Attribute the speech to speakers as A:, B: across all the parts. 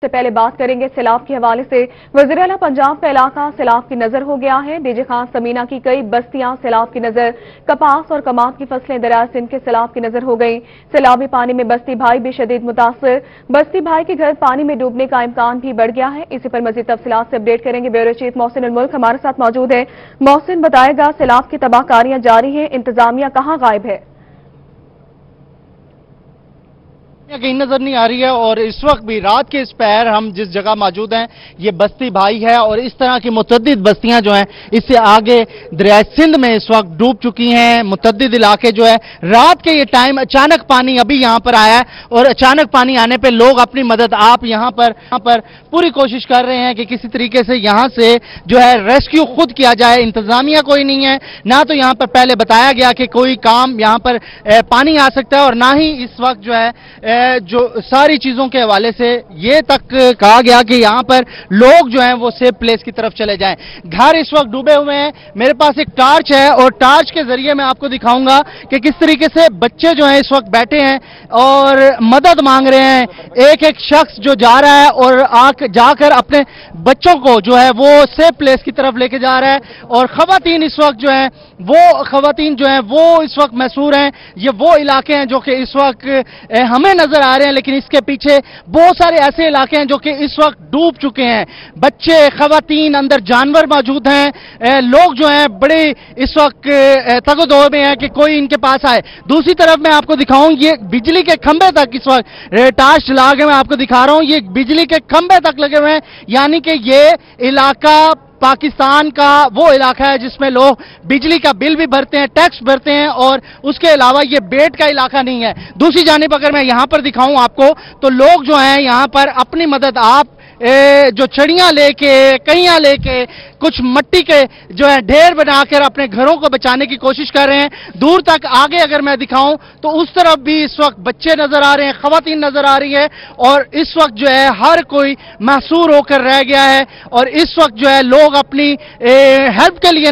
A: سے پہلے بات کریں گے سیلاب کے حوالے سے۔ وزیر اعلیٰ پنجاب کا علاقہ سیلاب کی نظر ہو گیا ہے۔ ڈی جے خان سمینا کی کئی بستیاں سیلاب کی نظر، کپاس اور کماد کی فصلیں دریائے سندھ کے سیلاب کی نظر ہو گئیں۔ سیلابی پانی میں بستی بھائی بھی شدید متاثر، بستی بھائی کے گھر پانی میں ڈوبنے کا امکان بھی بڑھ گیا ہے۔ اسی پر مزید تفصیلات سے اپڈیٹ کریں گے بیورو چیف محسن الملک ہمارے ساتھ موجود ہیں۔ محسن بتائے گا سیلاب کی تباہ کاریاں جاری ہیں، انتظامیہ کہاں غائب ہے؟
B: کہیں نظر نہیں آ رہی ہے اور اس وقت بھی رات کے اس پہر ہم جس جگہ موجود ہیں یہ بستی بھائی ہے اور اس طرح کی متعدد بستیاں جو ہیں اس سے آگے دریائے سندھ میں اس وقت ڈوب چکی ہیں۔ متعدد علاقے جو ہے رات کے یہ ٹائم اچانک پانی ابھی یہاں پر آیا ہے اور اچانک پانی آنے پہ لوگ اپنی مدد آپ یہاں پر پوری کوشش کر رہے ہیں کہ کسی طریقے سے یہاں سے جو ہے ریسکیو خود کیا جائے۔ انتظامیہ کوئی نہیں ہے، نہ تو یہاں پر پہلے بتایا گیا کہ کوئی کام یہاں پر پانی آ سکتا ہے اور نہ ہی اس وقت جو ہے جو ساری چیزوں کے حوالے سے یہ تک کہا گیا کہ یہاں پر لوگ جو ہیں وہ سیف پلیس کی طرف چلے جائیں۔ گھر اس وقت ڈوبے ہوئے ہیں۔ میرے پاس ایک ٹارچ ہے اور ٹارچ کے ذریعے میں آپ کو دکھاؤں گا کہ کس طریقے سے بچے جو ہیں اس وقت بیٹھے ہیں اور مدد مانگ رہے ہیں۔ ایک ایک شخص جو جا رہا ہے اور جا کر اپنے بچوں کو جو ہے وہ سیف پلیس کی طرف لے کے جا رہا ہے اور خواتین اس وقت جو ہیں وہ اس وقت محصور ہیں۔ یہ وہ علاقے ہیں جو کہ اس وقت ہمیں نظر آ رہے ہیں لیکن اس کے پیچھے بہت سارے ایسے علاقے ہیں جو کہ اس وقت ڈوب چکے ہیں۔ بچے، خواتین، اندر جانور موجود ہیں۔ لوگ جو ہیں بڑے اس وقت تگ و دو میں ہیں کہ کوئی ان کے پاس آئے۔ دوسری طرف میں آپ کو دکھاؤں یہ بجلی کے کھمبے تک اس وقت ٹارچ لا کے میں آپ کو دکھا رہا ہوں، یہ بجلی کے کھمبے تک لگے ہوئے ہیں، یعنی کہ یہ علاقہ پاکستان کا وہ علاقہ ہے جس میں لوگ بجلی کا بل بھی بھرتے ہیں، ٹیکس بھرتے ہیں اور اس کے علاوہ یہ بیٹ کا علاقہ نہیں ہے۔ دوسری جانب اگر میں یہاں پر دکھاؤں آپ کو تو لوگ جو ہیں یہاں پر اپنی مدد آپ جو چڑیاں لے کے، کئیاں لے کے، کچھ مٹی کے جو ہے ڈھیر بنا کر اپنے گھروں کو بچانے کی کوشش کر رہے ہیں۔ دور تک آگے اگر میں دکھاؤں تو اس طرف بھی اس وقت بچے نظر آ رہے ہیں، خواتین نظر آ رہی ہے اور اس وقت جو ہے ہر کوئی محصور ہو کر رہ گیا ہے اور اس وقت جو ہے لوگ اپنی ہیلپ کے لیے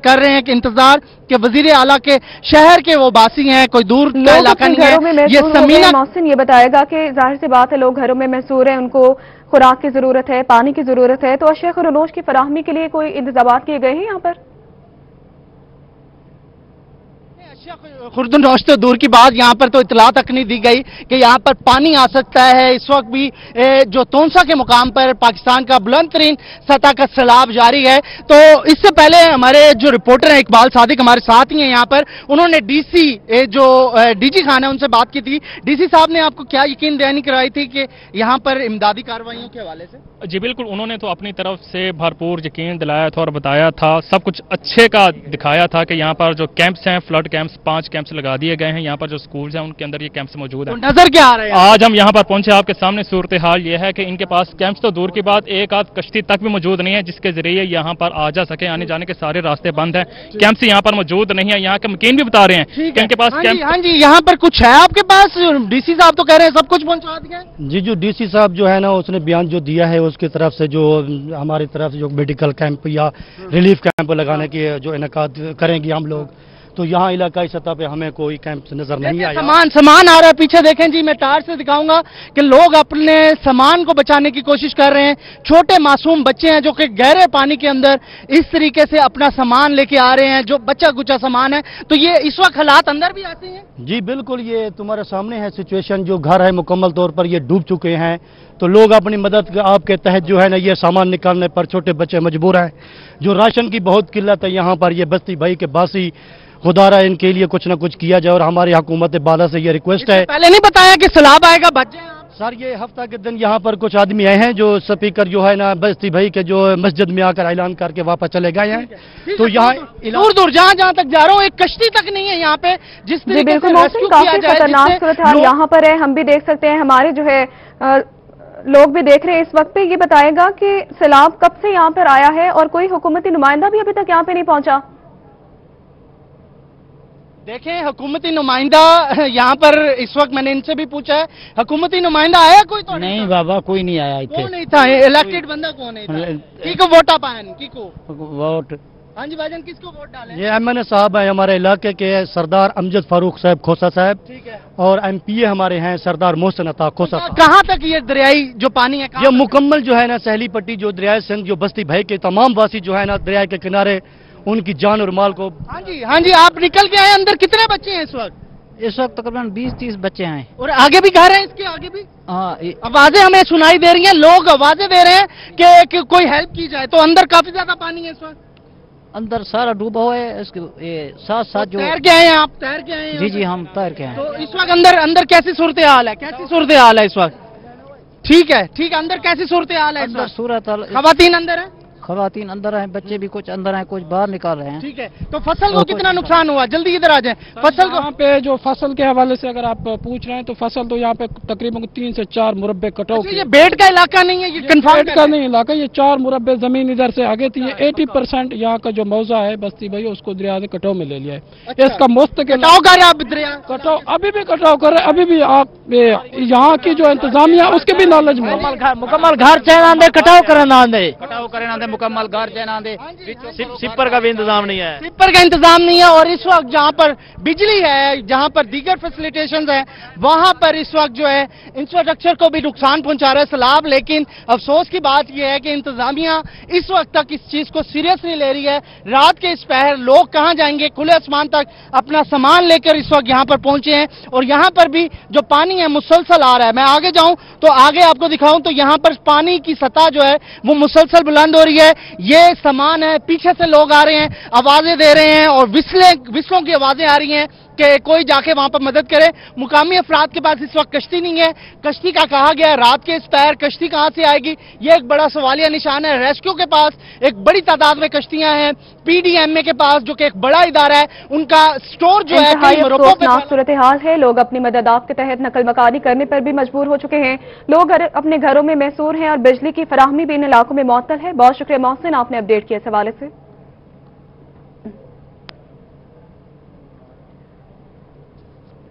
B: کر رہے ہیں کہ انتظار کہ وزیر اعلیٰ کے شہر کے وہ باسی ہیں، کوئی دور کا علاقہ نہیں ہے۔ یہ سمینا
A: محسن یہ بتائے گا کہ ظاہر سی بات ہے لوگ گھروں میں محصور ہیں، ان کو خوراک کی ضرورت ہے، پانی کی ضرورت ہے، تو اشیاء خورنوش کی فراہمی کے لیے کوئی انتظامات کیے گئے ہیں یہاں پر؟
B: خوردنوش تو دور کی بات، یہاں پر تو اطلاع تک نہیں دی گئی کہ یہاں پر پانی آ سکتا ہے۔ اس وقت بھی جو تونسا کے مقام پر پاکستان کا بلند ترین سطح کا سیلاب جاری ہے، تو اس سے پہلے ہمارے جو رپورٹر ہیں اقبال صادق ہمارے ساتھ ہی ہیں یہاں پر، انہوں نے ڈی جی خان ہے ان سے بات کی تھی۔ ڈی سی صاحب نے آپ کو کیا یقین دہانی کرائی تھی کہ یہاں پر امدادی کارروائیوں کے حوالے سے؟
C: جی بالکل، انہوں نے تو اپنی طرف سے بھرپور یقین دلایا تھا اور بتایا تھا، سب کچھ اچھے کا دکھایا تھا کہ یہاں پر جو کیمپس ہیں، فلڈ کیمپس 5 کیمپس لگا دیے گئے ہیں، یہاں پر جو سکولز ہیں ان کے اندر یہ کیمپس موجود ہیں۔
B: نظر کیا آ رہا ہے
C: آج ہم یہاں پر پہنچے، آپ کے سامنے صورتحال یہ ہے کہ ان کے پاس کیمپس تو دور کی بات، ایک آدھ کشتی تک بھی موجود نہیں ہے جس کے ذریعے یہاں پر آ جا سکے، آنے جانے کے سارے راستے بند ہیں، کیمپس یہاں پر موجود نہیں ہے۔ یہاں کے مکین بھی بتا رہے ہیں کہ ان کے پاس
B: ہاں جی یہاں پر کچھ ہے آپ کے پاس؟ ڈی سی صاحب تو کہہ رہے ہیں سب کچھ پہنچا دیا ہے۔
D: جی جو ڈی سی صاحب جو ہے نا اس نے بیان جو دیا ہے اس کی طرف سے جو ہماری طرف سے جو میڈیکل کیمپ یا ریلیف کیمپ لگانے کی جو انعقاد کریں گے ہم لوگ، تو یہاں علاقائی سطح پہ ہمیں کوئی کیمپ نظر نہیں آیا۔
B: سامان آ رہا ہے پیچھے دیکھیں جی، میں ٹارچ سے دکھاؤں گا کہ لوگ اپنے سامان کو بچانے کی کوشش کر رہے ہیں۔ چھوٹے معصوم بچے ہیں جو کہ گہرے پانی کے اندر اس طریقے سے اپنا سامان لے کے آ رہے ہیں، جو بچہ گچا سامان ہے، تو یہ اس وقت حالات اندر بھی آتے ہیں۔
D: جی بالکل، یہ تمہارے سامنے ہے سچویشن، جو گھر ہے مکمل طور پر یہ ڈوب چکے ہیں، تو لوگ اپنی مدد آپ کے تحت جو ہے نا یہ سامان نکالنے پر چھوٹے بچے مجبور ہیں۔ جو راشن کی بہت قلت ہے یہاں پر، یہ بستی بھائی کے باسی، خدا رہا ان کے لیے کچھ نہ کچھ کیا جائے اور ہماری حکومت بالا سے یہ ریکویسٹ ہے۔
B: پہلے نہیں بتایا کہ سیلاب آئے گا بچے؟
D: سر یہ ہفتہ کے دن یہاں پر کچھ آدمی آئے ہیں جو سپیکر جو ہے نا بستی بھائی کے جو مسجد میں آ کر اعلان کر کے واپس چلے گئے ہیں، تو یہاں
B: دور جہاں تک جا رہا ہوں ایک کشتی تک نہیں ہے یہاں پہ جس طریقے سے ریسکیو کیا جائے۔
A: خطرناک صورتحال یہاں پر ہے، ہم بھی دیکھ سکتے ہیں، ہمارے جو ہے لوگ بھی دیکھ رہے ہیں اس وقت پہ۔ یہ بتائے گا کہ سیلاب کب سے یہاں پر آیا ہے اور کوئی حکومتی نمائندہ بھی ابھی تک یہاں پہ نہیں پہنچا؟
B: دیکھیں حکومتی نمائندہ یہاں پر اس وقت میں نے ان سے بھی پوچھا ہے، حکومتی نمائندہ آیا کوئی؟ تو
E: نہیں بابا کوئی نہیں آیا
B: کون نہیں تھا؟ الیکٹڈ بندہ کون نہیں تھا؟ کی کو ووٹا پائن کی کو
E: ووٹ
B: हाँ जी भाईजान, किसको वोट डालें?
D: ये MNA साहब हैं हमारे इलाके के, सरदार अमजद फारूक साहब खोसा साहब,
B: ठीक है।
D: और MPA हमारे हैं सरदार मोहसिन अता खोसा साहब।
B: कहाँ तक ये दरियाई जो पानी है
D: ये मुकम्मल जो है ना सहली पट्टी जो दरिया सिंध जो बस्ती भाई के तमाम वासी जो है ना दरिया के किनारे उनकी जान और माल को।
B: हाँ जी, आप निकल के आए अंदर। कितने बच्चे हैं इस वक्त?
E: इस वक्त तकरीबन 20-30 बच्चे हैं।
B: और आगे भी घर हैं, इसके आगे भी
E: हाँ,
B: आवाजें हमें सुनाई दे रही हैं, लोग आवाजें दे रहे हैं कि कोई हेल्प की जाए। तो अंदर काफी ज्यादा पानी है इस वक्त,
E: अंदर सारा डूबा हुआ है। इसके साथ साथ जो
B: तैर के आए हैं आप? तैर के आए हैं?
E: जी जी, हम तैर के हैं।
B: तो इस वक्त अंदर कैसी सूरत हाल है? कैसी सूरत हाल है इस वक्त? ठीक है, अंदर कैसी सूरत हाल है इस
E: अंदर
B: वक्त?
E: सूरत
B: खवातीन अंदर है?
E: खवातीन अंदर हैं, बच्चे भी कुछ अंदर हैं, कुछ बाहर निकाल रहे हैं।
B: ठीक है, तो फसल को कितना नुकसान हुआ? जल्दी इधर आ जाए। फसल को
F: यहाँ पे जो फसल के हवाले से अगर आप पूछ रहे हैं तो फसल तो यहाँ पे तकरीबन 3 से 4 मुरब्बे कटाव
B: अच्छा, ये बेड का इलाका नहीं है, ये कंफर्म
F: का नहीं इलाका, ये 4 मुरब्बे जमीन इधर से आगे थी। 80% यहाँ का जो मौजा है बस्ती भाई उसको दरिया से कटाव में ले लिया है।
B: अच्छा,
F: इसका मुस्तकिल
B: कटाव कर रहे आप दरिया?
F: कटाव अभी भी कटाव कर रहे हैं। अभी भी आप यहाँ की जो इंतजामिया उसके भी नॉलेज में
E: मुकम्मल घर चैन दे कटाव करे मुकम्मल घर चैन दे, सिपर का भी इंतजाम नहीं है।
B: सिपर का इंतजाम नहीं है। और इस वक्त जहां पर बिजली है, जहां पर दीगर फैसिलिटेशंस हैं, वहां पर इस वक्त जो है इंफ्रास्ट्रक्चर को भी नुकसान पहुंचा रहा है सैलाब। लेकिन अफसोस की बात यह है कि इंतजामिया इस वक्त तक इस चीज को सीरियस नहीं ले रही है। रात के इस पहर लोग कहां जाएंगे? खुले आसमान तक अपना सामान लेकर इस वक्त यहां पर पहुंचे हैं। और यहां पर भी जो पानी है मुसलसल आ रहा है। मैं आगे जाऊं तो आगे आपको दिखाऊं तो यहां पर पानी की सतह जो है वो मुसलसल बुलंद हो रही है। ये सामान है, पीछे से लोग आ रहे हैं, आवाजें दे रहे हैं और विस्लों की आवाजें आ रही हैं कि कोई जाके वहां पर मदद करे। मुकामी अफराद के पास इस वक्त कश्ती नहीं है। कश्ती का कहा गया है, रात के इस पैर कश्ती कहां से आएगी, ये एक बड़ा सवालिया निशान है। रेस्क्यू के पास एक बड़ी तादाद में कश्तियां हैं। PDMA के पास जो कि एक बड़ा इदारा है, उनका स्टोर जो है
A: सूरत हाल है। लोग अपनी मदद आपके तहत नकल मकानी करने पर भी मजबूर हो चुके हैं। लोग अपने घरों में महसूर हैं और बिजली की फराहमी भी इन इलाकों में मुअत्तल है। बहुत शुक्रिया मोहसिन, आपने अपडेट किया इस हवाले से।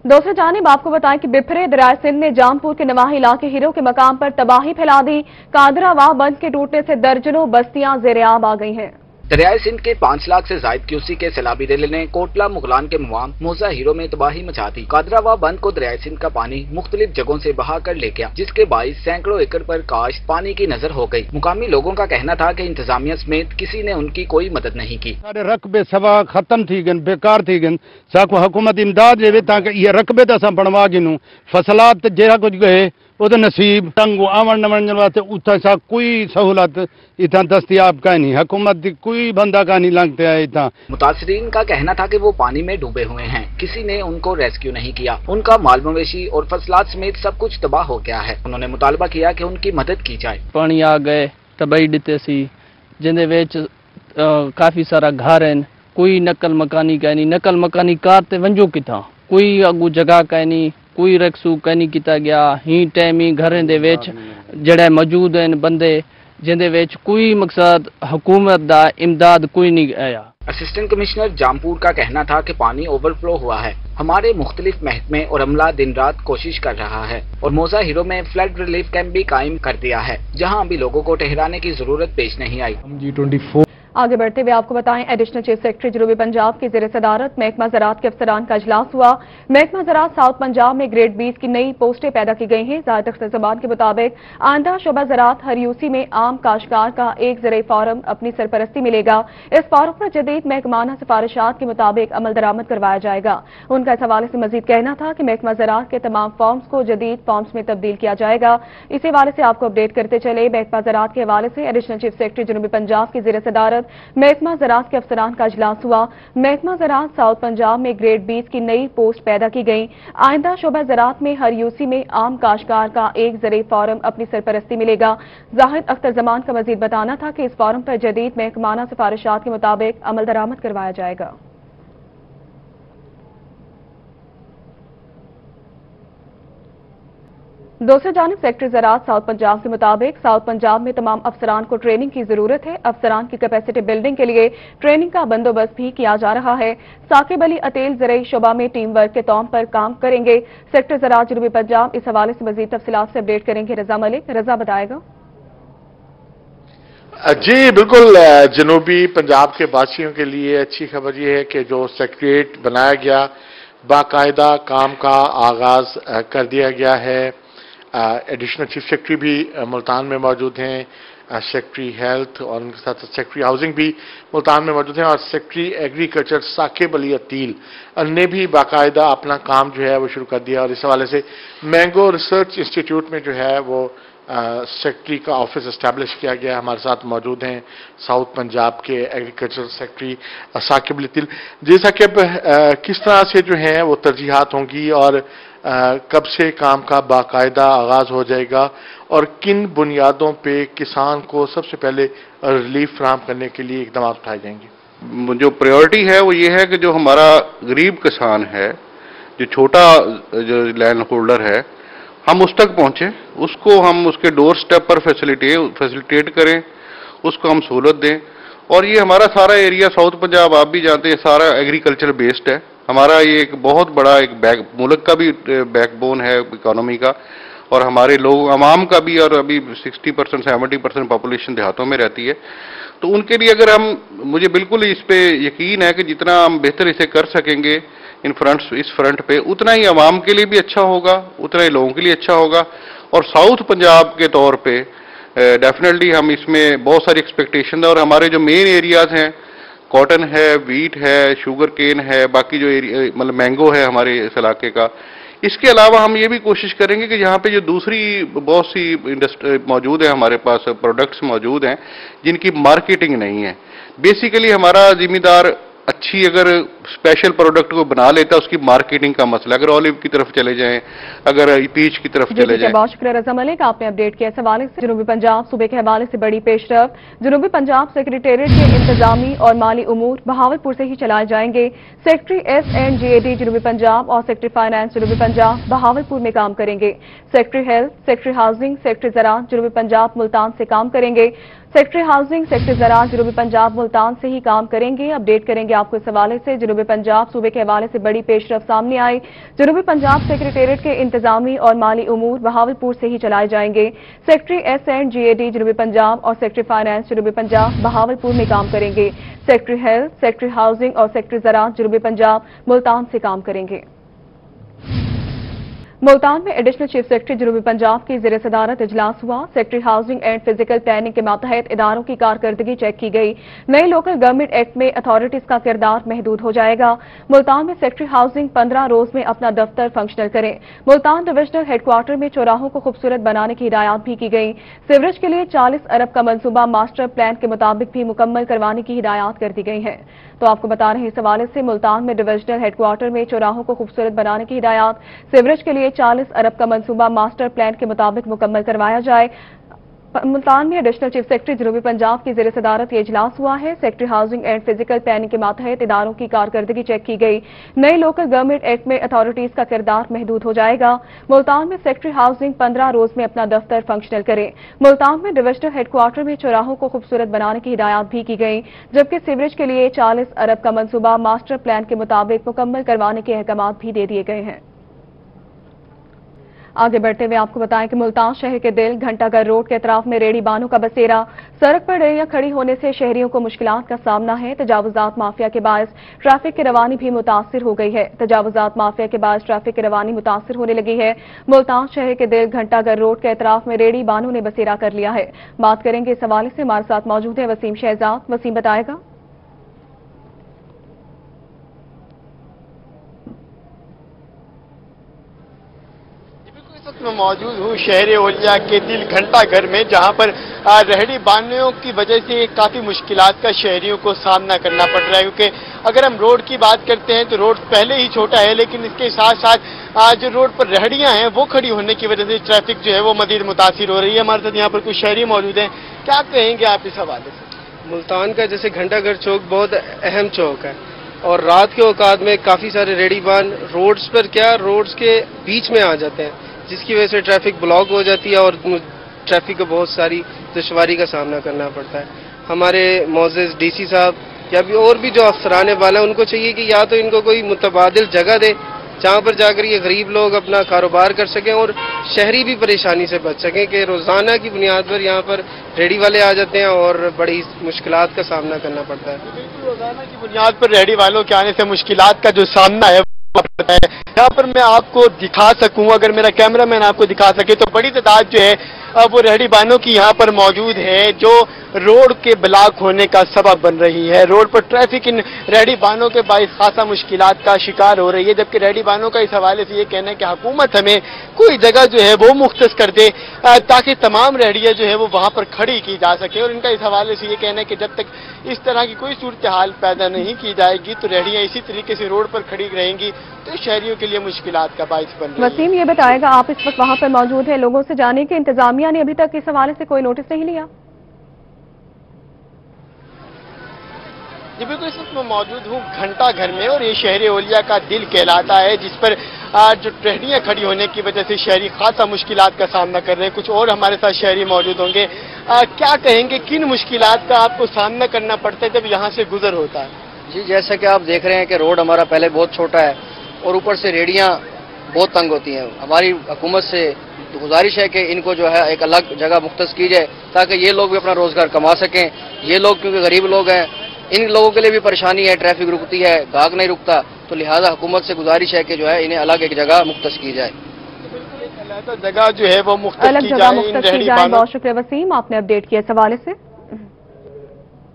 A: दूसरी जानिब आपको बताएं कि बिफरे दरिया सिंध ने जामपुर के नवाही इलाके हीरो के मकाम पर तबाही फैला दी। कादरावाह बंद के टूटने से दर्जनों बस्तियां ज़ेर-ए-आब आ गई हैं।
G: दरियाए सिंध के 5 लाख से जायद क्यूसी के सैलाबी रेले ने कोटला मुगलान के मुआम मोजा हीरो में तबाही मचा दी। कादरावाह बंद को दरियाए सिंध का पानी मुख्तलिफ जगहों से बहा कर ले गया, जिसके बाइस सैकड़ों एकड़ पर काश्त पानी की नजर हो गई। मुकामी लोगों का कहना था कि इंतजामिया समेत किसी ने उनकी कोई मदद नहीं की।
H: रकबे सवा खत्म थी गन, बेकार थी गन। साको हुकूमत इमदाद देवे ताकि ये रकबे तो असां बनवा गिनूं। फसलात जहिड़ा कुछ गए वो नसीब टंगो आवण वञण वास्ते उतां सां कोई सहूलत इतां दस्तियाब कान्हे। हुकूमत दी कोई बंदा कान्हे लंघते है इतां।
G: मुतासरीन का कहना था कि वो पानी में डूबे हुए हैं, किसी ने उनको रेस्क्यू नहीं किया। उनका माल मवेशी और फसलात समेत सब कुछ तबाह हो गया है। उन्होंने मुतालबा किया कि उनकी मदद की जाए।
I: पानी आ गए तबाही दिते सी, जिंदे विच काफी सारा घर हैं। कोई नकल मकानी कहनी, नकल मकानी कार ते वंजो किथां, कोई अगू जगह कहनी, कोई रक्सू कहनी किता गया। ही टाइम ही घरें दे विच जड़े मौजूद हैं बंदे, जिंदे विच कोई मकसद हुकूमत दा इमदाद कोई नहीं आया।
G: असिस्टेंट कमिश्नर जामपुर का कहना था कि पानी ओवरफ्लो हुआ है। हमारे मुख्तलिफ महकमे और अमला दिन रात कोशिश कर रहा है और मोजा हीरो में फ्लड रिलीफ कैंप भी कायम कर दिया है, जहां अभी लोगों को ठहराने की जरूरत पेश नहीं आई।
H: G24
A: आगे बढ़ते हुए आपको बताएं, एडिशनल चीफ सेक्रेटरी जनूबी पंजाब की ज़ेर सदारत महकमा ज़राअत के अफसरान का इजलास हुआ। महकमा ज़राअत साउथ पंजाब में ग्रेड 20 की नई पोस्टें पैदा की गई हैं। ज़ाहिद अख्तर ज़मान के मुताबिक आइंदा शोबा ज़राअत हर यूसी में आम काश्तकार का एक ज़राई फार्म अपनी सरपरस्ती मिलेगा। इस फार्म पर जदीद महकमाना सिफारिशात के मुताबिक अमल दरामद करवाया जाएगा। उनका इस हवाले से मजीद कहना था कि महकमा ज़राअत के तमाम फॉर्म्स को जदीद फॉर्म्स में तब्दील किया जाएगा। इसी हवाले से आपको अपडेट करते चले। महकमा ज़राअत के हवाले से एडिशनल चीफ सेक्रेटरी जनूबी पंजाब की ज़ेर सदारत महकमा ज़राअत के अफसरान का इजलास हुआ। महकमा ज़राअत साउथ पंजाब में ग्रेड 20 की नई पोस्ट पैदा की गई। आइंदा शोबा ज़राअत में हर यूसी में आम काश्तकार का एक ज़राई फार्म अपनी सरपरस्ती मिलेगा। ज़ाहिद अख्तर ज़मान का मजीद बताना था कि इस फार्म पर जदीद महकमाना सिफारिशात के मुताबिक अमल दरामद करवाया जाएगा। दूसरी जानिब सेक्रेटरी ज़राअत साउथ पंजाब के मुताबिक साउथ पंजाब में तमाम अफसरान को ट्रेनिंग की जरूरत है। अफसरान की कैपेसिटी बिल्डिंग के लिए ट्रेनिंग का बंदोबस्त भी किया जा रहा है। साकिब अली अतेल ज़राई शोबा में टीम वर्क के तौर पर काम करेंगे। सेक्रेटरी ज़राअत जनूबी पंजाब इस हवाले से मजीद तफसीलात से अपडेट करेंगे। रजा मलिक, रजा बताएगा।
J: जी बिल्कुल, जनूबी पंजाब के वासियों के लिए अच्छी खबर ये है कि जो सेक्रेटरीट बनाया गया बाकायदा काम का आगाज कर दिया गया है। एडिशनल चीफ सेक्रेटरी भी मुल्तान में मौजूद हैं, सेक्रेटरी हेल्थ और उनके साथ सेक्रेटरी हाउसिंग भी मुल्तान में मौजूद हैं और सेक्रेटरी एग्रीकल्चर साकिब अली अतील ने भी बाकायदा अपना काम जो है वो शुरू कर दिया। और इस हवाले से मैंगो रिसर्च इंस्टीट्यूट में जो है वो सेक्रेटरी का ऑफिस एस्टैब्लिश किया गया। हमारे साथ मौजूद हैं साउथ पंजाब के एग्रीकल्चर सेक्रेटरी साकिब अली अतील। जी साकिब, किस तरह से जो है वो तरजीहात होंगी और कब से काम का बाकायदा आगाज हो जाएगा और किन बुनियादों पे किसान को सबसे पहले रिलीफ फराहम करने के लिए इकदाम उठाए जाएंगे?
K: जो प्रायोरिटी है वो ये है कि जो हमारा गरीब किसान है, जो छोटा जो लैंड होल्डर है, हम उस तक पहुंचे, उसको हम उसके डोर स्टेप पर फैसिलिटेट करें, उसको हम सहूलत दें। और ये हमारा सारा एरिया साउथ पंजाब आप भी जानते हैं सारा एग्रीकल्चर बेस्ड है। हमारा ये एक बहुत बड़ा एक मुल्क का भी बैकबोन है इकोनॉमी का, और हमारे लोग अवाम का भी, और अभी 60% 70% पॉपुलेशन देहातों में रहती है। तो उनके लिए अगर मुझे बिल्कुल इस पे यकीन है कि जितना हम बेहतर इसे कर सकेंगे इस फ्रंट पे, उतना ही अवाम के लिए भी अच्छा होगा, उतना ही लोगों के लिए अच्छा होगा। और साउथ पंजाब के तौर पे डेफिनेटली हम इसमें बहुत सारी एक्सपेक्टेशन है। और हमारे जो मेन एरियाज हैं, कॉटन है, वीट है, शुगर केन है, बाकी जो एरिया मतलब मैंगो है हमारे इस इलाके का। इसके अलावा हम ये भी कोशिश करेंगे कि यहाँ पे जो दूसरी बहुत सी इंडस्ट्री मौजूद है, हमारे पास प्रोडक्ट्स मौजूद हैं जिनकी मार्केटिंग नहीं है। बेसिकली हमारा जिम्मेदार अच्छी अगर स्पेशल प्रोडक्ट को बना लेता है, उसकी मार्केटिंग का मसला। अगर ऑलिव की तरफ चले जाएं, अगर पीच की तरफ चले जाएं।
A: बहुत शुक्रिया रज़ा मलिक, आपने अपडेट किया इस हवाले से। जनूबी पंजाब सूबे के हवाले से बड़ी पेशरफ। जनूबी पंजाब सेक्रेटेरिएट के इंतजामी और माली उमूर बहावलपुर से ही चलाए जाएंगे। सेक्रेटरी SNGAD जनूबी पंजाब और सेक्रेटरी फाइनेंस जनूबी पंजाब बहावलपुर में काम करेंगे। Secretary health, secretary housing, secretary ज़राअत जनूबी पंजाब मुल्तान से काम करेंगे। सेक्रेटरी हाउसिंग, सेक्रेटरी ज़राअत जनूबी पंजाब मुल्तान से ही काम करेंगे। अपडेट करेंगे आपको इस हवाले से। जनूबी पंजाब सूबे के हवाले से बड़ी पेशरफ सामने आई। जनूबी पंजाब सेक्रेटेरिएट के इंतजामी और माली उमूर बहावलपुर से ही चलाए जाएंगे। सेक्रेटरी SNGAD जनूबी पंजाब और सेक्रेटरी फाइनेंस जनूबी पंजाब बहावलपुर में काम करेंगे। सेक्रेटरी हेल्थ, सेक्रेटरी हाउसिंग और सेक्रेटरी ज़राअत जनूबी पंजाब मुल्तान से काम करेंगे। मुल्तान में एडिशनल चीफ सेक्रेटरी जनूबी पंजाब की ज़ेर सदारत इजलास हुआ। Secretary housing and physical planning के मातहत इदारों की कारकर्दगी चेक की गई। नए लोकल गवर्नमेंट एक्ट में अथॉरिटीज का किरदार महदूद हो जाएगा। मुल्तान में सेक्रेटरी हाउसिंग 15 रोज में अपना दफ्तर फंक्शनल करें। मुल्तान डिविजनल हेडक्वार्टर में चौराहों को खूबसूरत बनाने की हिदायत भी की गई। सीवरेज के लिए 40 अरब का मंसूबा मास्टर प्लान के मुताबिक भी मुकम्मल करवाने की हिदायत कर दी गई है। तो आपको बता रहे हैं इस हवाले से मुल्तान में डिविजनल हेडक्वार्टर में चौराहों को खूबसूरत बनाने की हिदायत, सीवरेज के लिए 40 अरब का मंसूबा मास्टर प्लान के मुताबिक मुकम्मल करवाया जाए। मुल्तान में एडिशनल चीफ सेक्रेटरी जनूबी पंजाब की ज़ेर सदारत ये इजलास हुआ है। Secretary housing and physical planning के मातहत इदारों की कारकर्दगी चेक की गई। नए लोकल गवर्नमेंट एक्ट में अथॉरिटीज का किरदार महदूद हो जाएगा। मुल्तान में सेक्रेटरी हाउसिंग 15 रोज में अपना दफ्तर फंक्शनल करें। मुल्तान में डिविजनल हेडक्वार्टर में चौराहों को खूबसूरत बनाने की हिदायत भी की गई, जबकि सीवरेज के लिए 40 अरब का मंसूबा मास्टर प्लान के मुताबिक मुकम्मल करवाने के अहकाम भी दे दिए गए हैं। आगे बढ़ते हुए आपको बताएं कि मुल्तान शहर के दिल घंटाघर रोड के अतराफ में रेहड़ी बानों का बसेरा। सड़क पर रेहड़ियां खड़ी होने से शहरियों को मुश्किलात का सामना है। तजावुजात माफिया के बायस ट्रैफिक की रवानी भी मुतासिर हो गई है। तजावुजात माफिया के बायस ट्रैफिक की रवानी मुतासिर होने लगी है। मुल्तान शहर के दिल घंटाघर रोड के अतराफ में रेहड़ी बानों ने बसेरा कर लिया है। बात करेंगे इस हवाले से, हमारे साथ मौजूद है वसीम शहजाद। वसीम बताएगा।
L: मैं मौजूद हूँ शहर ओलिया के दिल घंटा घर में, जहाँ पर रेहड़ी बांधने की वजह से काफ़ी मुश्किलात का शहरियों को सामना करना पड़ रहा है। क्योंकि अगर हम रोड की बात करते हैं तो रोड पहले ही छोटा है, लेकिन इसके साथ साथ जो रोड पर रेहड़ियाँ हैं वो खड़ी होने की वजह से ट्रैफिक जो है वो मजीद मुतासिर हो रही है। हमारे साथ यहाँ पर कुछ शहरी मौजूद हैं, क्या कहेंगे आप इस हवाले से?
M: मुल्तान का जैसे घंटाघर चौक बहुत अहम चौक है और रात के औकात में काफ़ी सारे रेहड़ी बान रोड्स पर रोड्स के बीच में आ जाते हैं, जिसकी वजह से ट्रैफिक ब्लॉक हो जाती है और ट्रैफिक को बहुत सारी दुश्वारी का सामना करना पड़ता है। हमारे मोअज़्ज़िज़ DC साहब या भी और भी जो अफसरान वाला हैं, उनको चाहिए कि या तो इनको कोई मुतबादिल जगह दे جہاں پر جا کر یہ غریب لوگ اپنا کاروبار کر سکیں اور شہری بھی پریشانی سے بچ سکیں کہ روزانہ کی بنیاد پر یہاں پر ریڑھی والے آ جاتے ہیں اور بڑی مشکلات کا سامنا کرنا پڑتا ہے۔
L: روزانہ کی بنیاد پر ریڑھی والوں کے آنے سے مشکلات کا جو سامنا ہے یہاں پر میں آپ کو دکھا سکوں، اگر میرا کیمرہ مین آپ کو دکھا سکے تو بڑی تعداد جو ہے وہ ریڑھی بانوں کی یہاں پر موجود ہے جو روڈ کے بلاک ہونے کا سبب بن رہی ہے۔ روڈ پر ٹریفک ان ریڑھی بانوں کے باعث خاصا مشکلات کا شکار ہو رہی ہے، جبکہ ریڑھی بانوں کا اس حوالے سے یہ کہنا ہے کہ حکومت ہمیں کوئی جگہ جو ہے وہ مختص کر دے تاکہ تمام ریڑھیاں جو ہے وہ وہاں پر کھڑی کی جا سکے، اور ان کا اس حوالے سے یہ کہنا ہے کہ جب تک اس طرح کی کوئی صورتحال پیدا نہیں کی جائے گی تو ریڑھیاں اسی طریقے سے روڈ پر کھڑی رہیں گی تو شہریوں کے لیے مشکلات کا باعث بن رہی ہے۔
A: وسیم یہ بتائے گا، آپ اس وقت وہاں پر موجود ہیں، لوگوں سے جانے کہ انتظامیہ نے ابھی تک اس حوالے سے کوئی نوٹس نہیں لیا؟
L: جی بالکل، اس وقت میں موجود ہوں گھنٹہ گھر میں، اور یہ شہر اولیا کا دل کہلاتا ہے جس پر جو ٹرہنیاں کھڑی ہونے کی وجہ سے شہری خاصا مشکلات کا سامنا کر رہے ہیں۔ کچھ اور ہمارے ساتھ شہری موجود ہوں گے، کیا کہیں گے کن مشکلات کا آپ کو سامنا کرنا پڑتا ہے جب یہاں سے گزر ہوتا ہے؟
N: جی جیسا کہ آپ دیکھ رہے ہیں کہ روڈ ہمارا پہلے بہت چھوٹا ہے اور اوپر سے ریڑیاں بہت تنگ ہوتی ہیں۔ ہماری حکومت سے گزارش ہے کہ ان کو جو ہے ایک الگ جگہ مختص کی جائے تاکہ یہ لوگ بھی اپنا روزگار کما سکیں۔ یہ لوگ کیونکہ غریب لوگ ہیں، ان لوگوں کے لیے بھی پریشانی ہے، ٹریفک رکتی ہے، گاہک نہیں رکتا، تو لہذا حکومت سے گزارش ہے کہ جو ہے انہیں الگ ایک جگہ مختص کی جائے۔
L: جگہ جو ہے وہ مختص
A: الگ جگہ مختص کی جائے۔ بہت شکریہ وسیم، آپ نے اپڈیٹ کیا اس حوالے سے۔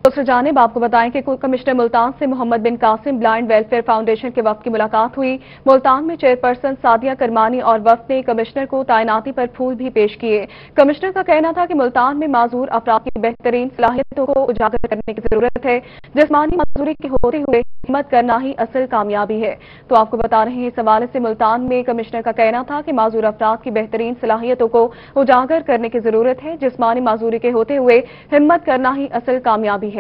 A: دوسری جانب آپ کو بتائیں کہ کمشنر ملتان سے محمد بن قاسم بلائنڈ ویلفیئر فاؤنڈیشن کے وفد کی ملاقات ہوئی۔ ملتان میں چیئرپرسن سعدیہ کرمانی اور وفد نے کمشنر کو تعیناتی پر پھول بھی پیش کیے۔ کمشنر کا کہنا تھا کہ ملتان میں معذور افراد کی بہترین صلاحیتوں کو اجاگر کرنے کی ضرورت ہے، جسمانی معذوری کے ہوتے ہوئے ہمت کرنا ہی اصل کامیابی ہے۔ تو آپ کو بتا رہے ہیں اس حوالے سے ملتان میں کمشنر کا کہنا تھا کہ معذور افراد کی بہترین صلاحیتوں کو اجاگر کرنے کی ضرورت ہے، جسمانی معذوری کے ہوتے ہوئے ہمت کرنا ہی اصل کامیابی ہے۔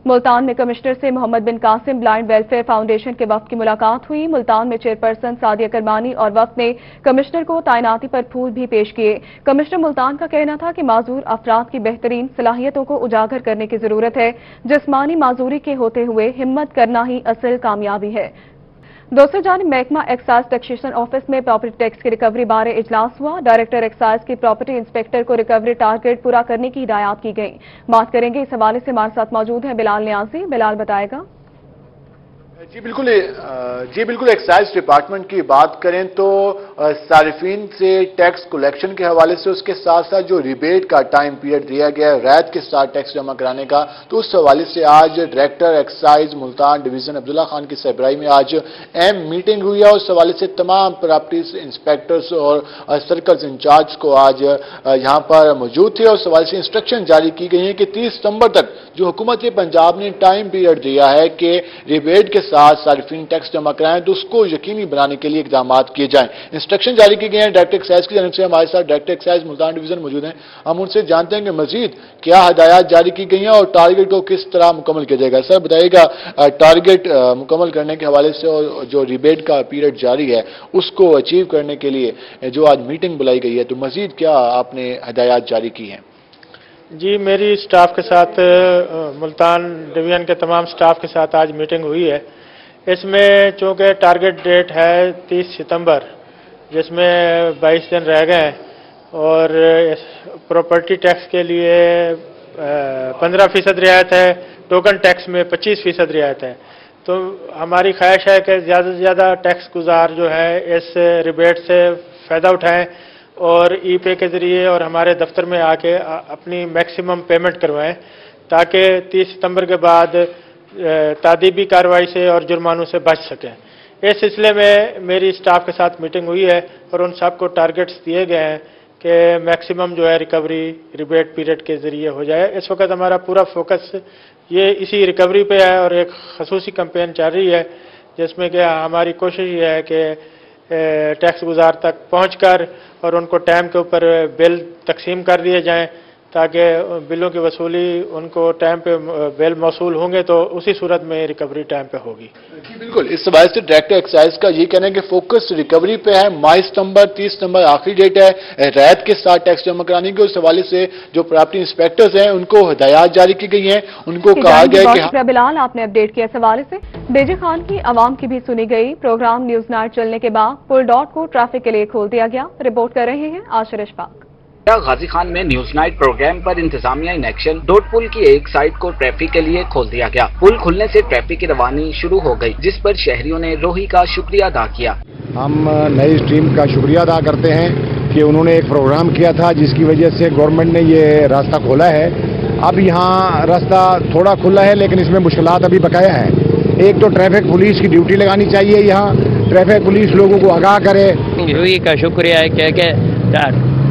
A: ملتان میں کمشنر سے محمد بن قاسم بلائنڈ ویلفیئر فاؤنڈیشن کے وفد کی ملاقات ہوئی۔ ملتان میں چیئرپرسن سعدیہ کرمانی اور وفد نے کمشنر کو تعیناتی پر پھول بھی پیش کیے۔ کمشنر ملتان کا کہنا تھا کہ معذور افراد کی بہترین صلاحیتوں کو اجاگر کرنے کی ضرورت ہے، جسمانی معذوری کے ہوتے ہوئے ہمت کرنا ہی اصل کامیابی ہے۔ دوسری جانب محکمہ ایکسائز ٹیکسیشن آفس میں پراپرٹی ٹیکس کی ریکوری بارے اجلاس ہوا۔ ڈائریکٹر ایکسائز کی پراپرٹی انسپیکٹر کو ریکوری ٹارگٹ پورا کرنے کی ہدایات کی گئی۔ بات کریں گے اس حوالے سے، ہمارے ساتھ موجود ہیں بلال نیازی۔ بلال بتائے گا۔
O: جی بالکل ایکسائز ڈپارٹمنٹ کی بات کریں تو صارفین سے ٹیکس کلیکشن کے حوالے سے اس کے ساتھ ساتھ جو ریبیٹ کا ٹائم پیریڈ دیا گیا ہے رعایت کے ساتھ ٹیکس جمع کرانے کا، تو اس حوالے سے آج director excise Multan division Abdullah Khan کی سربراہی میں آج اہم میٹنگ ہوئی ہے۔ اس حوالے سے تمام پراپرٹی انسپیکٹرز اور سرکلز انچارج کو آج یہاں پر موجود تھے، اور اس حوالے سے انسٹرکشن جاری کی گئی ہیں کہ 30 ستمبر تک جو حکومت پنجاب نے ٹائم پیریڈ دیا ہے کہ ریبیٹ کے ساتھ صارفین ٹیکس جمع کرائیں تو اس کو یقینی بنانے کے لیے اقدامات کیے جائیں۔ انسٹرکشن جاری کی گئے ہیں ڈائریکٹر ایکسائز کی جانب سے۔ ہمارے ساتھ ڈائریکٹر ایکسائز ملتان ڈویژن موجود ہیں، ہم ان سے جانتے ہیں کہ مزید کیا ہدایات جاری کی گئی ہیں اور ٹارگٹ کو کس طرح مکمل کیا جائے گا۔ سر بتائیے گا، ٹارگٹ مکمل کرنے کے حوالے سے اور جو ریبیٹ کا پیریڈ جاری ہے اس کو اچیو کرنے کے لیے جو آج میٹنگ بلائی گئی ہے، تو مزید کیا آپ نے ہدایات جاری کی ہیں؟
P: جی میری سٹاف کے ساتھ ملتان ڈویژن کے تمام سٹاف کے ساتھ آج میٹنگ ہوئی ہے۔ اس میں چونکہ ٹارگٹ ڈیٹ ہے 30 ستمبر، جس میں 22 دن رہ گئے ہیں، اور پراپرٹی ٹیکس کے لیے 15% رعایت ہے، ٹوکن ٹیکس میں 25% رعایت ہے۔ تو ہماری خواہش ہے کہ زیادہ سے زیادہ ٹیکس گزار جو ہے اس ریبیٹ سے فائدہ اٹھائیں اور ای پے کے ذریعے اور ہمارے دفتر میں آ کے اپنی میکسیمم پیمنٹ کروائیں، تاکہ 30 ستمبر کے بعد تعدیبی کارروائی سے اور جرمانوں سے بچ سکیں۔ اس سلسلے میں میری سٹاف کے ساتھ میٹنگ ہوئی ہے اور ان سب کو ٹارگٹس دیے گئے ہیں کہ میکسیمم جو ہے ریکوری ریبیٹ پیریڈ کے ذریعے ہو جائے۔ اس وقت ہمارا پورا فوکس یہ اسی ریکوری پہ ہے اور ایک خصوصی کمپین چل رہی ہے جس میں کہ ہماری کوشش یہ ہے کہ ٹیکس گزار تک پہنچ کر اور ان کو ٹائم کے اوپر بل تقسیم کر دیے جائیں ताकि बिलों की वसूली उनको टाइम पे बिल मौसूल होंगे तो उसी सूरत में रिकवरी टाइम पे होगी।
O: जी बिल्कुल, इस हवाले से डायरेक्टर एक्साइज का ये कहना है कि फोकस रिकवरी पे है। 22 सितंबर 30 सितंबर आखिरी डेट है रैत के साथ टैक्स जमा कराने की। उस हवाले से जो प्रॉपर्टी इंस्पेक्टर्स हैं उनको हिदायत जारी की गई हैं, उनको कहा गया है कि
A: बिलाल आपने अपडेट किया इस हवाले से। डीजे खान की आवाम की भी सुनी गई। प्रोग्राम न्यूज नाइट चलने के बाद पुल डॉट को ट्रैफिक के लिए खोल दिया गया। रिपोर्ट कर रहे हैं आशिर इशफाक।
G: गाजी खान में न्यूज नाइट प्रोग्राम पर इंतजामिया इन एक्शन। डोट पुल की एक साइड को ट्रैफिक के लिए खोल दिया गया। पुल खुलने से ट्रैफिक की रवानी शुरू हो गई, जिस पर शहरियों ने रोही का शुक्रिया अदा किया।
Q: हम नई स्ट्रीम का शुक्रिया अदा करते हैं कि उन्होंने एक प्रोग्राम किया था जिसकी वजह से गवर्नमेंट ने ये रास्ता खोला है। अब यहाँ रास्ता थोड़ा खुला है लेकिन इसमें मुश्किलात अभी बकाया है। एक तो ट्रैफिक पुलिस की ड्यूटी लगानी चाहिए, यहाँ ट्रैफिक पुलिस लोगों को आगाह करे।
R: रोही का शुक्रिया है कि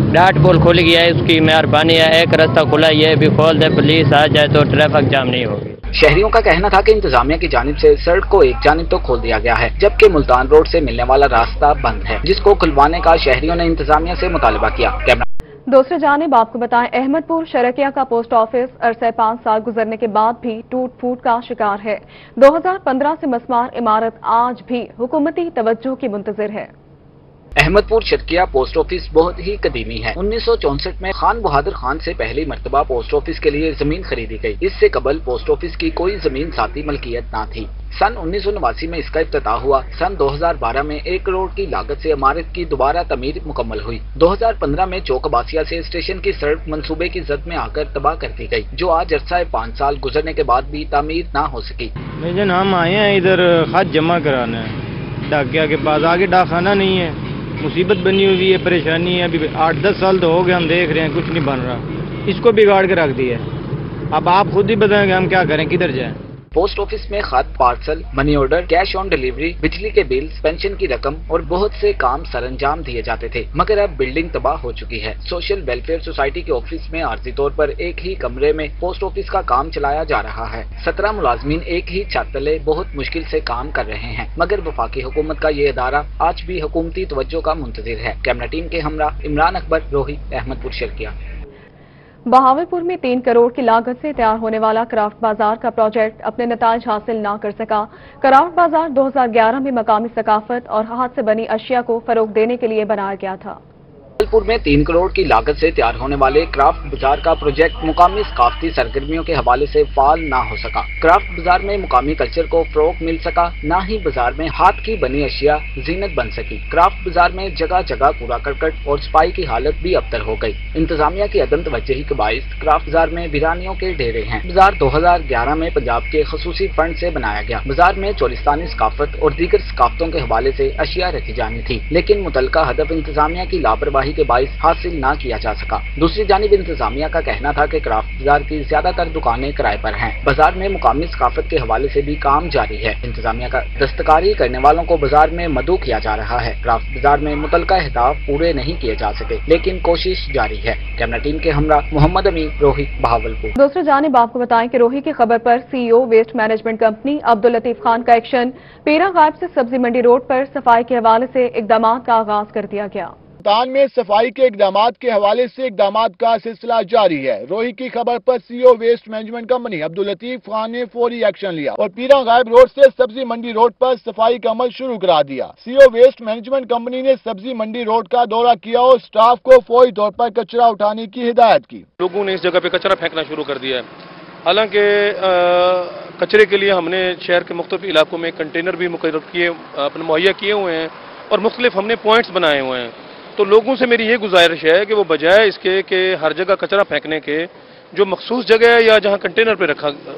R: डाट पुल खुल गया है, उसकी मेहरबानी है। एक रास्ता खुला, ये भी खोल दे, पुलिस आ जाए तो ट्रैफिक जाम नहीं होगी।
G: शहरियों का कहना था कि इंतजामिया की जानिब से सड़क को एक जानिब तो खोल दिया गया है, जबकि मुल्तान रोड से मिलने वाला रास्ता बंद है, जिसको खुलवाने का शहरियों ने इंतजामिया से मुतालबा किया।
A: दूसरी जानिब आपको बताएं, अहमदपुर शरकिया का पोस्ट ऑफिस अरसे 5 साल गुजरने के बाद भी टूट फूट का शिकार है। 2015 से मस्मार इमारत आज भी हुकूमती तवज्जो की मुंतजिर है।
G: अहमदपुर शरकिया पोस्ट ऑफिस बहुत ही कदीमी है। 1964 में खान बहादुर खान से पहली मर्तबा पोस्ट ऑफिस के लिए जमीन खरीदी गई। इससे कबल पोस्ट ऑफिस की कोई जमीन साथी मलकियत न थी। सन 1989 में इसका इफ्तिताह हुआ। सन 2012 में 1 करोड़ की लागत से इमारत की दोबारा तमीर मुकम्मल हुई। 2015 में चौक अब्बासिया से स्टेशन की सड़क मंसूबे की जद में आकर तबाह कर दी गई, जो आज अरसा 5 साल गुजरने के बाद भी तामीर न हो सकी।
E: हम आए हैं इधर खत जमा कराना है डाकिया के पास, आगे डाकखाना नहीं है। मुसीबत बनी हुई है, परेशानी है। अभी 8-10 साल तो हो गए, हम देख रहे हैं कुछ नहीं बन रहा। इसको बिगाड़ के रख दिया। अब आप खुद ही बताएंगे हम क्या करें, किधर जाएं।
G: पोस्ट ऑफिस में खत, parcel, money order, cash on delivery, बिजली के बिल्स, पेंशन की रकम और बहुत से काम सरंजाम दिए जाते थे, मगर अब बिल्डिंग तबाह हो चुकी है। सोशल वेलफेयर सोसाइटी के ऑफिस में आर्जी तौर पर एक ही कमरे में पोस्ट ऑफिस का काम चलाया जा रहा है। 17 मुलाजमीन एक ही छत तले बहुत मुश्किल से काम कर रहे हैं, मगर वफाकी हुकूमत का ये इदारा आज भी हुकूमती तवज्जो का मुंतजिर है। कैमरा टीम के हमरा इमरान अकबर, रोही, अहमदपुर शरकिया।
A: बहावलपुर में 3 करोड़ की लागत से तैयार होने वाला क्राफ्ट बाजार का प्रोजेक्ट अपने नताइज हासिल न कर सका। क्राफ्ट बाजार 2011 में मकामी सकाफत और हाथ से बनी अशिया को फरोग देने के लिए बनाया गया था।
G: बहावलपुर में 3 करोड़ की लागत से तैयार होने वाले क्राफ्ट बाजार का प्रोजेक्ट मुकामी सकाफती सरगर्मियों के हवाले से फाल ना हो सका। क्राफ्ट बाजार में मुकामी कल्चर को फरोग मिल सका, न ही बाजार में हाथ की बनी अशिया जीनत बन सकी। क्राफ्ट बाजार में जगह जगह कूड़ा करकट और सफाई की हालत भी अबतर हो गई। इंतजामिया की अदम तवज्जोही के बाइस क्राफ्ट बाजार में वीरानियों के डेरे हैं। बाजार 2011 में पंजाब के खसूसी फंड से बनाया गया। बाजार में चोलिस्तानी सकाफत और दीगर सकाफतों के हवाले से अशिया रखी जानी थी, लेकिन मुतलका हदफ इंतजामिया की लापरवाही के बाइस हासिल ना किया जा सका। दूसरी जानिब इंतजामिया का कहना था कि क्राफ्ट बाजार की ज्यादातर दुकानें किराए पर हैं। बाजार में मुकामी सकाफत के हवाले से भी काम जारी है। इंतजामिया का दस्तकारी करने वालों को बाजार में मदऊ किया जा रहा है। क्राफ्ट बाजार में मुतलका अहदाफ पूरे नहीं किए जा सके, लेकिन कोशिश जारी है। कैमरा टीम के हमरा मोहम्मद अमीन, रोही, बहावलपुर।
A: दूसरी जानिब आपको बताएं कि रोही की खबर पर CEO waste management company Abdul Latif Khan का एक्शन। पीरा गायब से सब्जी मंडी रोड पर सफाई के हवाले से इकदाम का आगाज कर दिया गया।
O: मुल्तान में सफाई के इकदामात के हवाले से इकदामात का सिलसिला जारी है। रोही की खबर पर CEO waste management company Abdul Latif Khan ने फौरी एक्शन लिया और पीरा गायब रोड से सब्जी मंडी रोड पर सफाई का अमल शुरू करा दिया। CEO वेस्ट मैनेजमेंट कंपनी ने सब्जी मंडी रोड का दौरा किया और स्टाफ को फौरी तौर पर कचरा उठाने की हिदायत की।
S: लोगों ने इस जगह पे कचरा फेंकना शुरू कर दिया है। हालांकि कचरे के लिए हमने शहर के मुख्तलिफ इलाकों में कंटेनर भी अपने मुहैया किए हुए हैं और मुख्तलिफ हमने पॉइंट्स बनाए हुए हैं। तो लोगों से मेरी ये गुजारिश है कि वो बजाय इसके कि हर जगह कचरा फेंकने के, जो मखसूस जगह है या जहां कंटेनर पे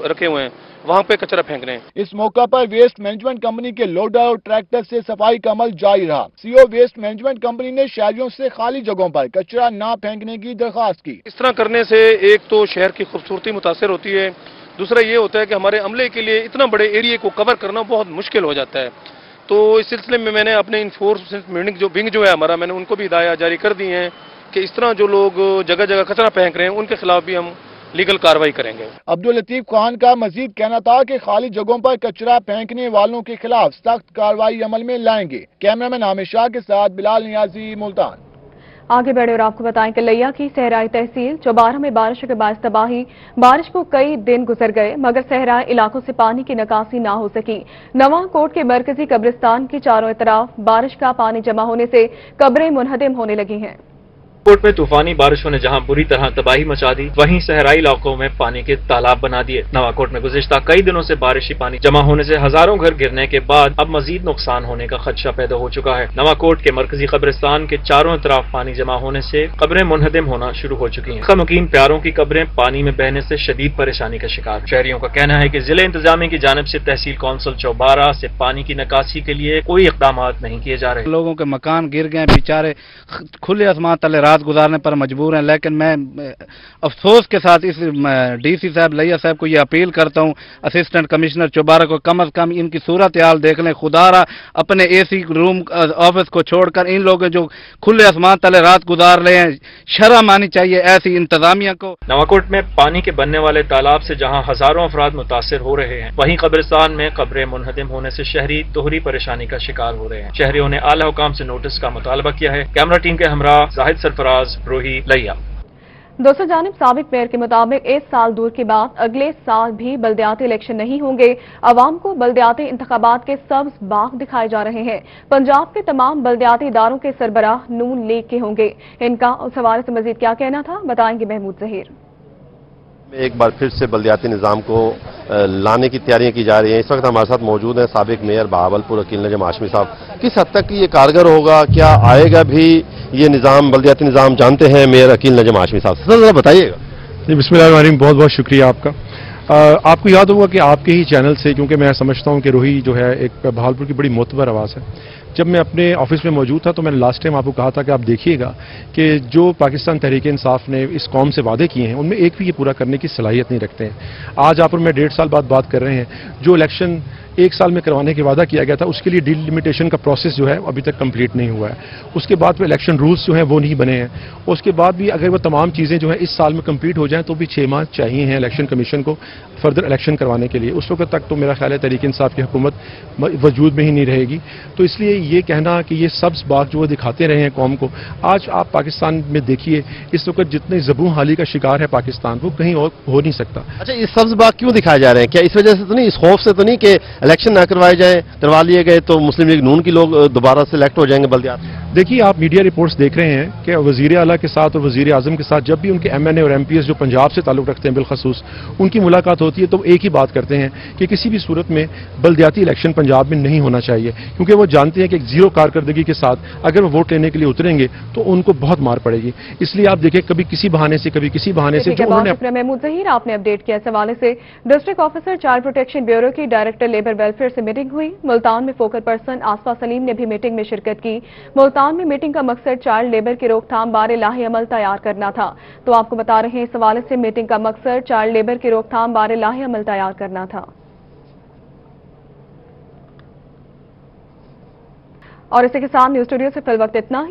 S: रखे हुए हैं वहां पे कचरा फेंक रहे हैं।
O: इस मौका पर वेस्ट मैनेजमेंट कंपनी के लोडर और ट्रैक्टर से सफाई का अमल जारी रहा। CEO वेस्ट मैनेजमेंट कंपनी ने शहरियों से खाली जगहों पर कचरा न फेंकने की दरख्वास्त की।
S: इस तरह करने से एक तो शहर की खूबसूरती मुतासर होती है, दूसरा ये होता है कि हमारे अमले के लिए इतना बड़े एरिया को कवर करना बहुत मुश्किल हो जाता है। तो इस सिलसिले में मैंने अपने इन्फोर्समेंट विंग जो है हमारा, मैंने उनको भी हिदायत जारी कर दी हैं कि इस तरह जो लोग जगह जगह कचरा फेंक रहे हैं उनके खिलाफ भी हम लीगल कार्रवाई करेंगे।
O: अब्दुल लतीफ खान का मजीद कहना था कि खाली जगहों पर कचरा फेंकने वालों के खिलाफ सख्त कार्रवाई अमल में लाएंगे। कैमरामैन आमिर शाह के साथ बिलाल नियाजी, मुल्तान।
A: आगे बढ़े और आपको बताएं कि लिया की सहराई तहसील चौबारा में बारिश के बाद तबाही। बारिश को कई दिन गुजर गए मगर सहराई इलाकों से पानी की निकासी ना हो सकी। नवाकोट के मरकजी कब्रिस्तान की चारों तरफ बारिश का पानी जमा होने से कब्रें मुनहदम होने लगी हैं।
T: कोट में तूफानी बारिशों ने जहां बुरी तरह तबाही मचा दी, वहीं सहराई इलाकों में पानी के तालाब बना दिए। नवाकोट में गुज़िश्ता कई दिनों से बारिशी पानी जमा होने से हजारों घर गिरने के बाद अब मजीद नुकसान होने का खदशा पैदा हो चुका है। नवाकोट के मरकजी कब्रिस्तान के चारों तरफ पानी जमा होने से कब्रें मुनहदम होना शुरू हो चुकी हैं। मुकीम प्यारों की कब्रें पानी में बहने से शदीद परेशानी का शिकार। शहरियों का कहना है कि जिले इंतजामिया की जानिब से तहसील कौंसिल चौबारा से पानी की निकासी के लिए कोई इकदाम नहीं किए जा रहे।
U: लोगों के मकान गिर गए, बेचारे खुले आसमान तले रात गुजारने पर मजबूर हैं। लेकिन मैं अफसोस के साथ इस डीसी साहब लिया साहब को ये अपील करता हूं, असिस्टेंट कमिश्नर चौबारा को कम से कम इनकी सूरत हाल देख लें। खुदारा अपने एसी रूम ऑफिस को छोड़कर इन लोगों जो खुले आसमान तले रात गुजार रहे हैं, शर्म आनी चाहिए ऐसी इंतजामिया को।
T: नवाकोट में पानी के बनने वाले तालाब से जहां हजारों अफराद मुतासिर हो रहे हैं, वहीं कब्रिस्तान में कब्रें मुनहदम होने से शहरी दोहरी परेशानी का शिकार हो रहे हैं। शहरियों ने आला हुकाम से नोटिस का मुतालबा किया है। कैमरा टीम के हमरा जाहिद सरफराज, रोही, लिया।
A: दोस्तों, जानिब साबिक मेयर के मुताबिक इस साल दूर के बाद अगले साल भी बल्दियाती इलेक्शन नहीं होंगे। अवाम को बल्दियाती इंतखाबात के सब्ज बाग दिखाए जा रहे हैं। पंजाब के तमाम बल्दियाती इदारों के सरबराह नून लीग के होंगे। इनका उस हवाले से मजीद क्या कहना था, बताएंगे महमूद जहीर।
V: एक बार फिर से बल्दियाती निज़ाम को लाने की तैयारियां की जा रही हैं। इस वक्त हमारे साथ मौजूद हैं साबिक मेयर बहावलपुर अकील नजम हाशमी साहब। किस हद तक ये कारगर होगा, क्या आएगा भी ये निज़ाम, बल्दियाती निज़ाम जानते हैं मेयर अकील नजम हाशमी साहब, जरा बताइएगा।
W: जी, बिस्मिल्लाहिर्रहमानिर्रहीम, बहुत बहुत शुक्रिया आपका। आपको याद होगा कि आपके ही चैनल से, क्योंकि मैं समझता हूं कि रोही जो है एक बहावलपुर की बड़ी मोतबर आवाज़ है। जब मैं अपने ऑफिस में मौजूद था तो मैंने लास्ट टाइम आपको कहा था कि आप देखिएगा कि जो पाकिस्तान तहरीक इंसाफ ने इस कौम से वादे किए हैं उनमें एक भी ये पूरा करने की सलाहियत नहीं रखते हैं। आज आप और मैं 1.5 साल बाद बात कर रहे हैं। जो इलेक्शन 1 साल में करवाने के वादा किया गया था उसके लिए डिलिमिटेशन का प्रोसेस जो है अभी तक कंप्लीट नहीं हुआ है। उसके बाद में इलेक्शन रूल्स जो हैं वो नहीं बने हैं। उसके बाद भी अगर वो तमाम चीज़ें जो है इस साल में कंप्लीट हो जाएं तो भी 6 माह चाहिए हैं इलेक्शन कमीशन को फर्दर इलेक्शन करवाने के लिए। उस वक्त तक तो मेरा ख्याल है तहरीक इंसाफ की हुकूमत वजूद में ही नहीं रहेगी। तो इसलिए ये कहना कि ये सब्ज बाग जो दिखाते रहे हैं कौम को, आज आप पाकिस्तान में देखिए इस वक्त जितने ज़बूं हाली का शिकार है पाकिस्तान, वो कहीं और हो नहीं सकता।
V: अच्छा, ये सब्ज बाग क्यों दिखाए जा रहे हैं? क्या इस वजह से तो नहीं, इस खौफ से तो नहीं कि इलेक्शन ना करवाए जाए, करवा लिए गए तो मुस्लिम लीग नून की लोग दोबारा सिलेक्ट हो जाएंगे बल्दियात?
W: देखिए, आप मीडिया रिपोर्ट्स देख रहे हैं कि वज़ीर आला के साथ और वज़ीर आज़म के साथ जब भी उनके MNA और MPs जो पंजाब से ताल्लुक़ रखते हैं बिलखसूस उनकी मुलाकात होती है तो एक ही बात करते हैं कि किसी भी सूरत में बल्दियाती इलेक्शन पंजाब में नहीं होना चाहिए, क्योंकि वो जानते हैं कि जीरो कारकर्दगी के साथ अगर वो वोट लेने के लिए उतरेंगे तो उनको बहुत मार पड़ेगी। इसलिए आप देखिए कभी किसी बहाने से कभी किसी बहाने से जो उन्होंने।
A: महमूद जहीर, आपने अपडेट किया। इस हवाले से district officer child protection bureau की डायरेक्टर लेबर वेलफेयर से मीटिंग हुई। मुल्तान में फोकल पर्सन आसफा सलीम ने भी मीटिंग में शिरकत की। मुल्तान में मीटिंग का मकसद चाइल्ड लेबर की रोकथाम बारे लाही अमल तैयार करना था। तो आपको बता रहे हैं इस हवाले से मीटिंग का मकसद चाइल्ड लेबर की रोकथाम बारे लाही अमल तैयार करना था। और इसी के साथ न्यूज स्टूडियो से फिल वक्त इतना ही।